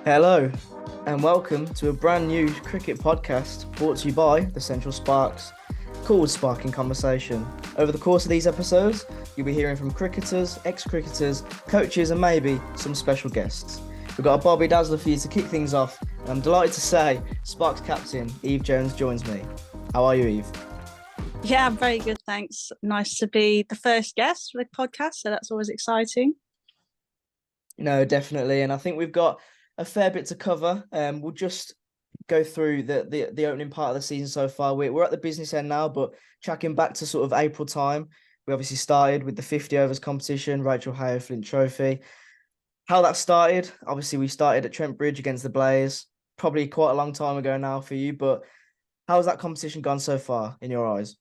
Hello, and welcome to a brand new cricket podcast brought to you by the Central Sparks, called Sparking Conversation. Over the course of these episodes, you'll be hearing from cricketers, ex-cricketers, coaches, and maybe some special guests. We've got a Bobby Dazzler for you to kick things off, and I'm delighted to say Sparks captain Eve Jones joins me. How are you, Eve? Yeah, I'm very good, thanks. Nice to be the first guest for the podcast, so that's always exciting. No, definitely, and I think we've got a fair bit to cover. We'll just go through the opening part of the season so far. We're at the business end now, but tracking back to sort of April time, we obviously started with the 50 overs competition, Rachel Hale Flint Trophy. How that started, obviously we started at Trent Bridge against the Blaze, probably quite a long time ago now for you, but how's that competition gone so far in your eyes?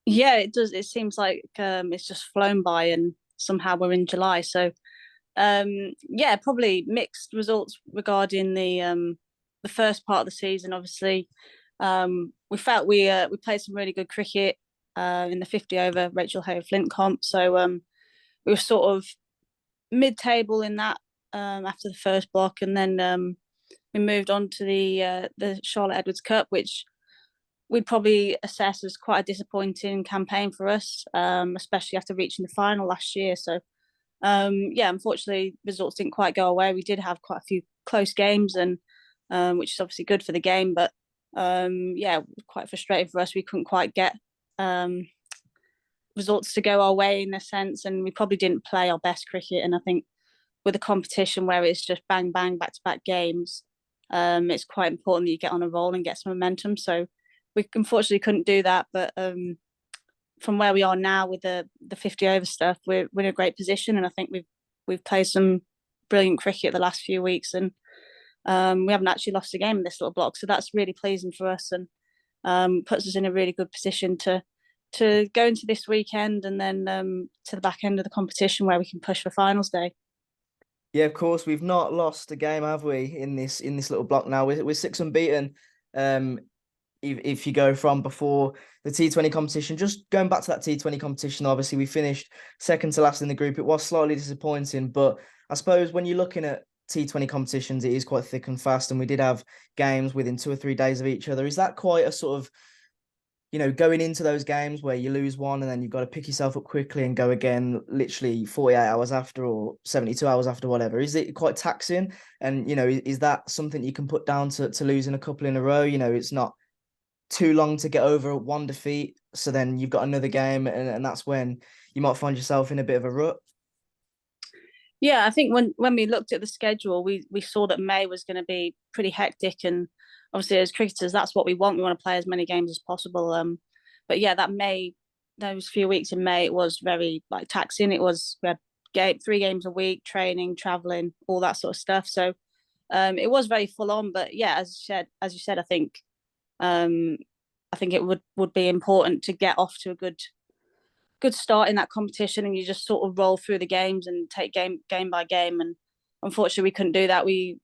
Yeah, it does. It seems like it's just flown by, and somehow we're in July. So, yeah, probably mixed results regarding the first part of the season. Obviously, we felt we played some really good cricket in the 50 over Rachel Hale Flint comp. So we were sort of mid-table in that after the first block, and then we moved on to the Charlotte Edwards Cup, which we'd probably assess as quite a disappointing campaign for us, especially after reaching the final last year. So, yeah, unfortunately, results didn't quite go away. We did have quite a few close games, and which is obviously good for the game, but yeah, quite frustrating for us. We couldn't quite get results to go our way in a sense, and we probably didn't play our best cricket. And I think with a competition where it's just bang bang back to back games, it's quite important that you get on a roll and get some momentum. So we unfortunately couldn't do that, but from where we are now with the 50 over stuff, we're in a great position, and I think we've played some brilliant cricket the last few weeks, and we haven't actually lost a game in this little block, so that's really pleasing for us, and puts us in a really good position to go into this weekend and then to the back end of the competition where we can push for finals day. Yeah, of course, we've not lost a game, have we, in this little block now? We're six unbeaten. If you go from before the T20 competition, just going back to that T20 competition, obviously we finished second to last in the group. It was slightly disappointing, but I suppose when you're looking at T20 competitions, it is quite thick and fast, and we did have games within 2 or 3 days of each other. Is that quite a sort of, going into those games where you lose one and then you've got to pick yourself up quickly and go again literally 48 hours after or 72 hours after, whatever? Is it quite taxing? And, is that something you can put down to losing a couple in a row? It's not too long to get over one defeat. So then you've got another game, and that's when you might find yourself in a bit of a rut. Yeah, I think when we looked at the schedule, we saw that May was going to be pretty hectic, and obviously as cricketers, that's what we want. We want to play as many games as possible. But yeah, those few weeks in May, it was very like taxing. We had 3 games a week, training, traveling, all that sort of stuff. So it was very full on. But yeah, as you said, um, I think it would be important to get off to a good start in that competition, and you just sort of roll through the games and take game by game. And unfortunately, we couldn't do that. We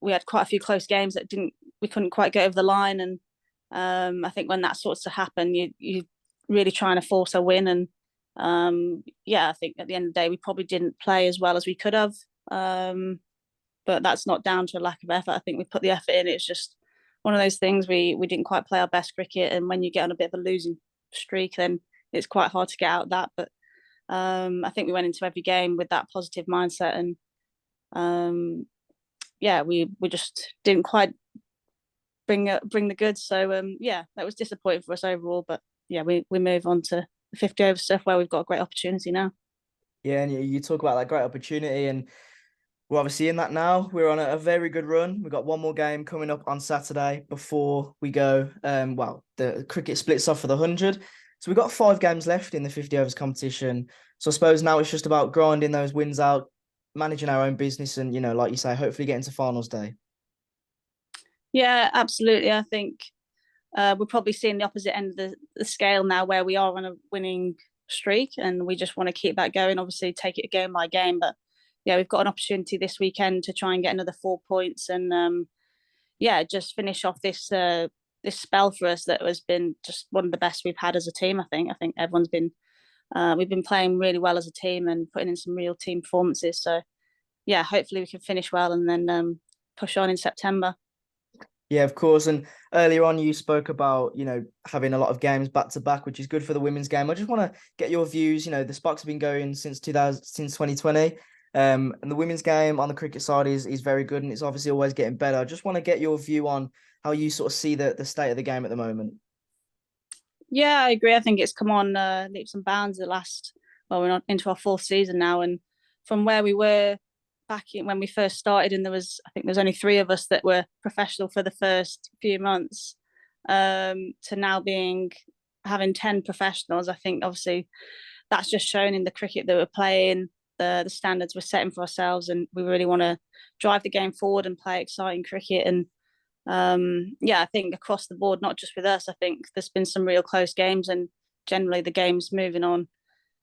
had quite a few close games that we couldn't quite get over the line. And I think when that starts to happen, you really trying to force a win. And yeah, I think at the end of the day, we probably didn't play as well as we could have. But that's not down to a lack of effort. I think we put the effort in. It's just one of those things. We didn't quite play our best cricket, and when you get on a bit of a losing streak, then it's quite hard to get out of that. But I think we went into every game with that positive mindset, and yeah, we just didn't quite bring the goods. So yeah, that was disappointing for us overall. But yeah, we move on to the 50 over stuff where we've got a great opportunity now. Yeah, and you talk about that great opportunity, and we're obviously in that now. We're on a very good run. We've got one more game coming up on Saturday before we go. Well, the cricket splits off for the 100. So we've got 5 games left in the 50 overs competition. So I suppose now it's just about grinding those wins out, managing our own business, and, like you say, hopefully getting to finals day. Yeah, absolutely. I think we're probably seeing the opposite end of the scale now, where we are on a winning streak, and we just want to keep that going. Obviously, take it game by game, but yeah, we've got an opportunity this weekend to try and get another 4 points, and yeah, just finish off this spell for us that has been just one of the best we've had as a team. I think everyone's been we've been playing really well as a team and putting in some real team performances. So yeah, hopefully we can finish well and then push on in September. Yeah, of course. And earlier on, you spoke about, having a lot of games back to back, which is good for the women's game. I just want to get your views. The Sparks have been going since 2020. And the women's game on the cricket side is very good, and it's obviously always getting better. I just want to get your view on how you sort of see the state of the game at the moment. Yeah, I agree. I think it's come on leaps and bounds the last, well, we're not into our fourth season now. And from where we were back when we first started, and I think there's only three of us that were professional for the first few months, to now having 10 professionals. I think obviously that's just shown in the cricket that we're playing, the standards we're setting for ourselves, and we really want to drive the game forward and play exciting cricket. And yeah, I think across the board, not just with us, I think there's been some real close games, and generally the game's moving on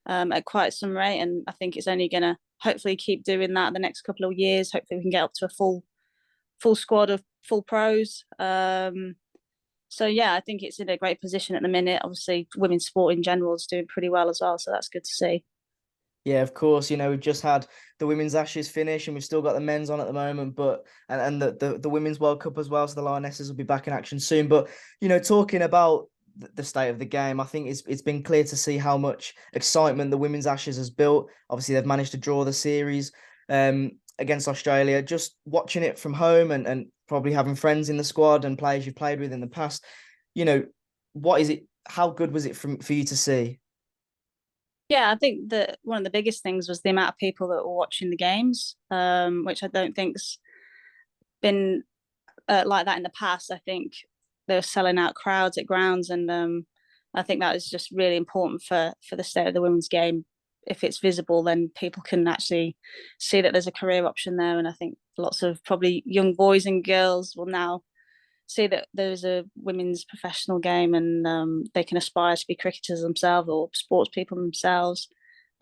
at quite some rate. And I think it's only going to hopefully keep doing that the next couple of years. Hopefully we can get up to a full squad of full pros. So yeah, I think it's in a great position at the minute. Obviously, women's sport in general is doing pretty well as well, so that's good to see. Yeah, of course. We've just had the women's Ashes finish, and we've still got the men's on at the moment, but and the women's World Cup as well. So the Lionesses will be back in action soon. But talking about the state of the game, I think it's been clear to see how much excitement the women's Ashes has built. Obviously, they've managed to draw the series against Australia. Just watching it from home and probably having friends in the squad and players you've played with in the past, what is it? How good was it for you to see? Yeah, I think that one of the biggest things was the amount of people that were watching the games, which I don't think's been like that in the past. I think they were selling out crowds at grounds, and I think that is just really important for the state of the women's game. If it's visible, then people can actually see that there's a career option there. And I think lots of probably young boys and girls will now see that there's a women's professional game, and they can aspire to be cricketers themselves or sports people themselves.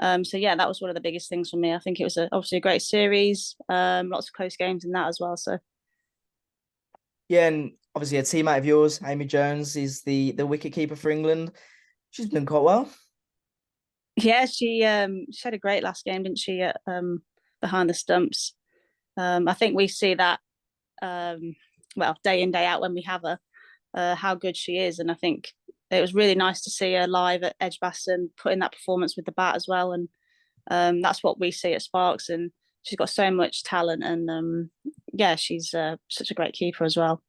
So yeah, that was one of the biggest things for me. I think it was obviously a great series, lots of close games in that as well. So Yeah, and obviously a teammate of yours, Amy Jones, is the wicket keeper for England. She's done quite well. yeah, she had a great last game, didn't she? At, behind the stumps. I think we see that well day in day out when we have her, how good she is, and I think it was really nice to see her live at Edgbaston, putting that performance with the bat as well, and that's what we see at Sparks, and she's got so much talent, and yeah, she's such a great keeper as well.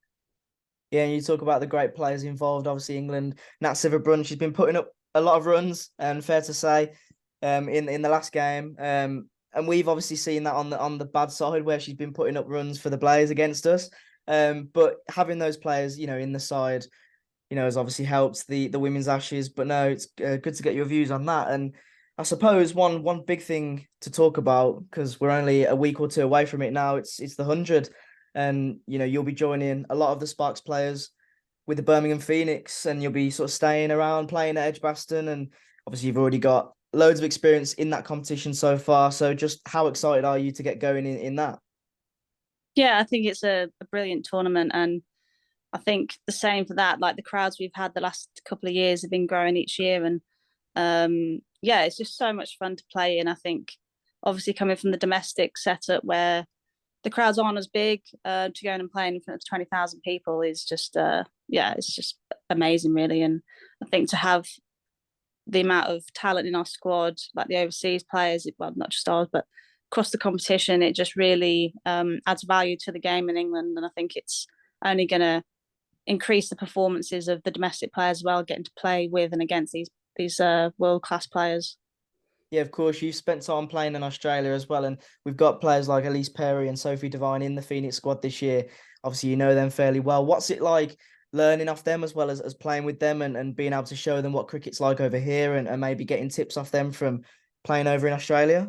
Yeah, and you talk about the great players involved. Obviously, England, Nat Sitherburn, she's been putting up a lot of runs, and fair to say, in the last game. And we've obviously seen that on the bad side where she's been putting up runs for the Blaze against us. But having those players, in the side, has obviously helped the women's Ashes. But no, it's good to get your views on that. And I suppose one big thing to talk about, because we're only a week or two away from it now, it's the 100. And you'll be joining a lot of the Sparks players with the Birmingham Phoenix, and you'll be sort of staying around playing at Edgbaston. And obviously you've already got loads of experience in that competition so far. So just how excited are you to get going in that? Yeah, I think it's a brilliant tournament, and I think the same for that. Like the crowds we've had the last couple of years have been growing each year, and yeah, it's just so much fun to play in. I think obviously coming from the domestic setup where the crowds aren't as big, to go in and play in front of 20,000 people is just yeah, it's just amazing really. And I think to have the amount of talent in our squad, like the overseas players, well, not just ours, but across the competition, it just really adds value to the game in England. And I think it's only going to increase the performances of the domestic players as well, getting to play with and against these world class players. Yeah, of course. You've spent time playing in Australia as well, and we've got players like Elise Perry and Sophie Devine in the Phoenix squad this year. Obviously, you know them fairly well. What's it like learning off them as well as playing with them, and being able to show them what cricket's like over here, and maybe getting tips off them from playing over in Australia?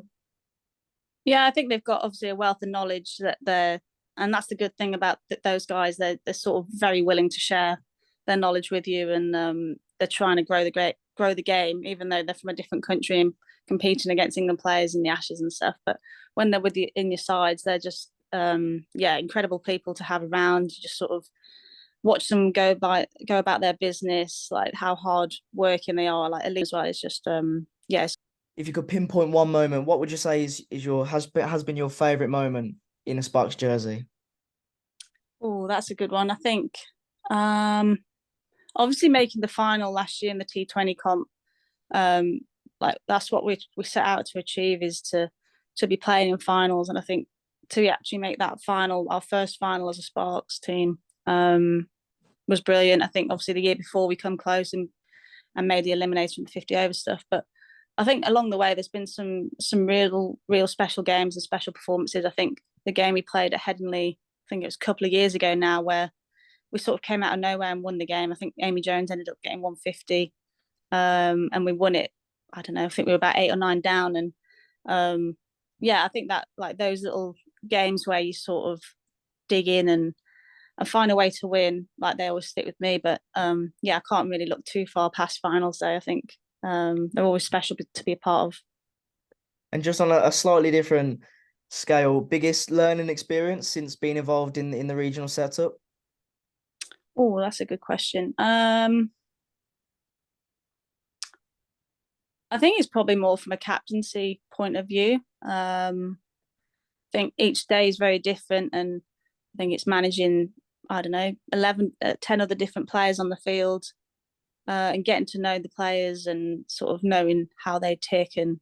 Yeah, I think they've got obviously a wealth of knowledge that and that's the good thing about those guys. They're sort of very willing to share their knowledge with you, and they're trying to grow the game, even though they're from a different country and competing against England players in the Ashes and stuff. But when they're with you in your sides, they're just yeah, incredible people to have around. You just sort of watch them go about their business, like how hard working they are, like elite as well. It's just yes. If you could pinpoint one moment, what would you say is your has been your favourite moment in a Sparks jersey? Oh, that's a good one. I think um obviously making the final last year in the T20 comp, um, like that's what we set out to achieve, is to be playing in finals. And I think to actually make that final, our first final as a Sparks team, was brilliant. I think obviously the year before we come close and made the eliminator in the 50 over stuff, but I think along the way there's been some real special games and special performances. I think the game we played at Headingley, I think it was a couple of years ago now, where we sort of came out of nowhere and won the game. I think Amy Jones ended up getting 150, and we won it. I don't know. I think we were about 8 or 9 down, and yeah, I think that like those little games where you sort of dig in and find a way to win, like they always stick with me. But yeah, I can't really look too far past finals though. I think they're always special to be a part of. And just on a slightly different scale, biggest learning experience since being involved in the regional setup? Oh, that's a good question. I think it's probably more from a captaincy point of view. I think each day is very different, and I think it's managing, I don't know, 11, 10 other different players on the field, and getting to know the players and sort of knowing how they tick and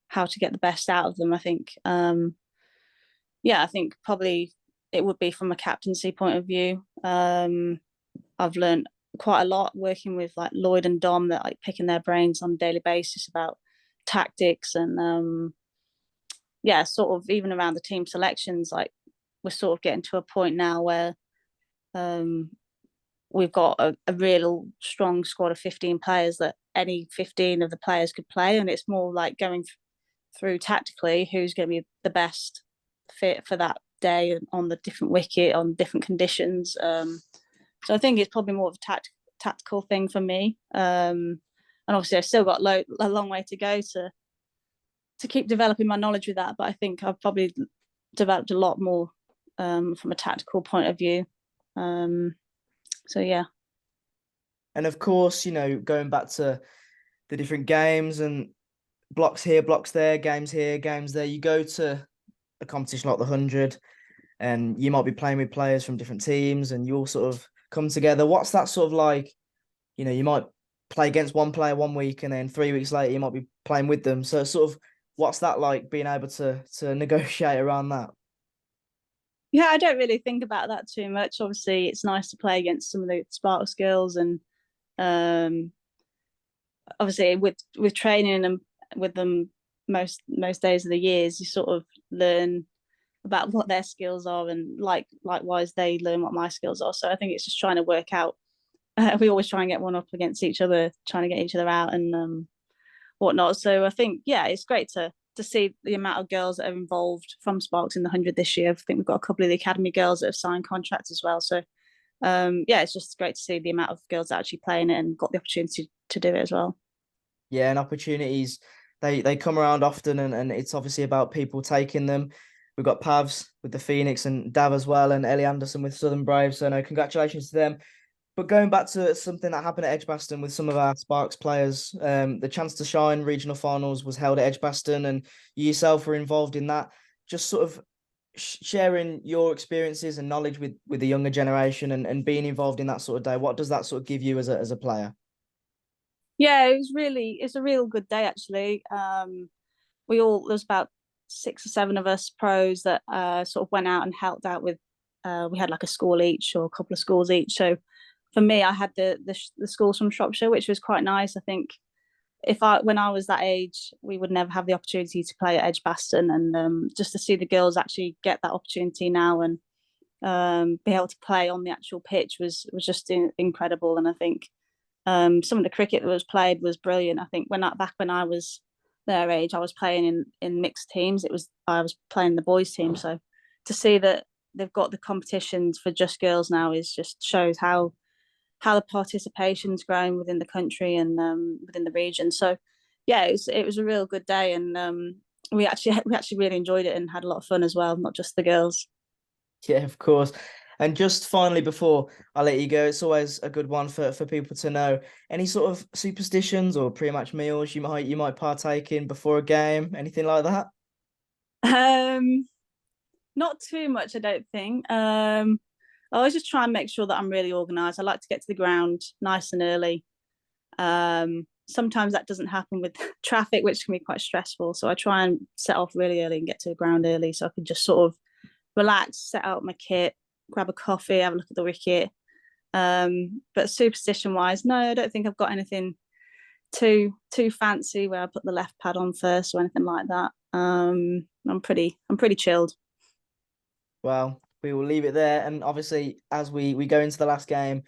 how to get the best out of them. I think, yeah, I think probably it would be from a captaincy point of view. I've learned quite a lot working with like Lloyd and Dom, that like picking their brains on a daily basis about tactics and yeah, sort of even around the team selections. Like we're sort of getting to a point now where um, we've got a real strong squad of 15 players that any 15 of the players could play, and it's more like going through tactically who's going to be the best fit for that day on the different wicket on different conditions. So I think it's probably more of a tactical thing for me. And obviously, I've still got a long way to go to keep developing my knowledge with that. But I think I've probably developed a lot more from a tactical point of view. So yeah. And of course, going back to the different games and blocks here, blocks there, games here, games there, you go to a competition like the 100 and you might be playing with players from different teams and you all sort of come together. What's that sort of like? You might play against one player one week and then 3 weeks later you might be playing with them. So sort of what's that like, being able to negotiate around that? Yeah, I don't really think about that too much. Obviously, it's nice to play against some of the Sparks girls, and um, obviously with training and with them most days of the years, you sort of learn about what their skills are, and likewise they learn what my skills are. So I think it's just trying to work out. We always try and get one up against each other, trying to get each other out and whatnot. So I think yeah, it's great to see the amount of girls that are involved from Sparks in the 100 this year. I think we've got a couple of the academy girls that have signed contracts as well. So yeah, it's just great to see the amount of girls that actually playing it and got the opportunity to do it as well. Yeah, and opportunities, they come around often, and it's obviously about people taking them. We've got Pavs with the Phoenix and Dav as well, and Ellie Anderson with Southern Braves. So no, congratulations to them. But going back to something that happened at Edgbaston with some of our Sparks players, the Chance to Shine regional finals was held at Edgbaston, and you yourself were involved in that. Just sort of sharing your experiences and knowledge with the younger generation, and being involved in that sort of day. What does that sort of give you as a player? Yeah, it's a real good day actually. There's about 6 or 7 of us pros that sort of went out and helped out with. We had like a school each or a couple of schools each. So for me, I had the schools from Shropshire, which was quite nice. I think when I was that age, we would never have the opportunity to play at Edgbaston, and just to see the girls actually get that opportunity now and be able to play on the actual pitch was just incredible. And I think some of the cricket that was played was brilliant. I think back when I was their age, I was playing in mixed teams. I was playing the boys team. So to see that they've got the competitions for just girls now is just shows how the participation's growing within the country and within the region. So yeah, it was a real good day, and we actually really enjoyed it and had a lot of fun as well, not just the girls. Yeah, of course. And just finally, before I let you go, it's always a good one for people to know. Any sort of superstitions or pre-match meals you might partake in before a game, anything like that? Not too much, I don't think. I always just try and make sure that I'm really organised. I like to get to the ground nice and early. Sometimes that doesn't happen with traffic, which can be quite stressful. So I try and set off really early and get to the ground early so I can just sort of relax, set out my kit, grab a coffee, have a look at the wicket. But superstition wise, no, I don't think I've got anything too fancy where I put the left pad on first or anything like that. I'm pretty chilled. Well, we will leave it there. And obviously, as we go into the last game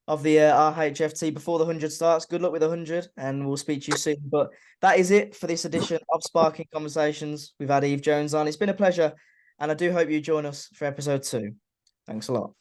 of the RHFT before the 100 starts, good luck with the 100, and we'll speak to you soon. But that is it for this edition of Sparking Conversations. We've had Eve Jones on. It's been a pleasure, and I do hope you join us for episode 2. Thanks a lot.